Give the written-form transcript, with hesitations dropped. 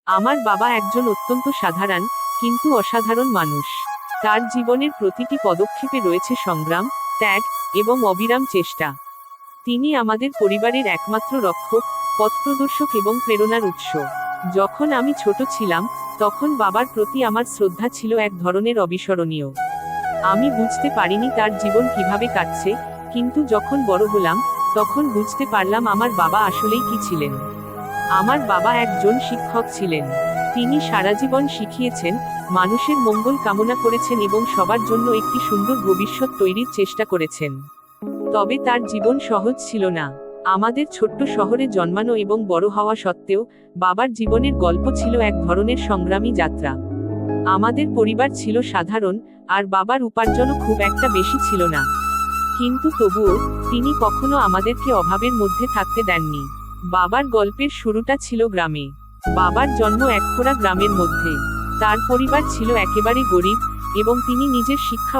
আমার বাবা একজন অত্যন্ত সাধারণ কিন্তু অসাধারণ মানুষ। তার জীবনের প্রতিটি পদক্ষেপে রয়েছে সংগ্রাম, ত্যাগ এবং অবিরাম চেষ্টা। তিনি আমাদের পরিবারের একমাত্র রক্ষক, পথপ্রদর্শক এবং প্রেরণার উৎস। যখন আমি ছোট ছিলাম, তখন বাবার প্রতি আমার শ্রদ্ধা ছিল এক ধরনের অবিস্মরণীয়। আমি বুঝতে পারিনি তার জীবন কিভাবে কাটছে, কিন্তু যখন বড় হলাম, তখন বুঝতে পারলাম আমার বাবা আসলেই কি ছিলেন। আমার বাবা একজন শিক্ষক ছিলেন। তিনি সারা জীবন শিখিয়েছেন, মানুষের মঙ্গল কামনা করেছেন এবং সবার জন্য একটি সুন্দর ভবিষ্যৎ তৈরির চেষ্টা করেছেন। তবে তার জীবন সহজ ছিল না। আমাদের ছোট্ট শহরে জন্মানো এবং বড় হওয়া সত্ত্বেও, বাবার জীবনের গল্প ছিল এক ধরনের সংগ্রামী যাত্রা। আমাদের পরিবার ছিল সাধারণ, আর বাবার উপার্জনও খুব একটা বেশি ছিল না। কিন্তু তবুও, তিনি কখনো আমাদেরকে অভাবের মধ্যে থাকতে দেননি। বাবার গল্পের শুরুটা ছিল গ্রামে। বাবার জন্ম একখোরা গ্রামের মধ্যে। তার পরিবার ছিল একেবারে গরিব, এবং তিনি নিজের শিক্ষা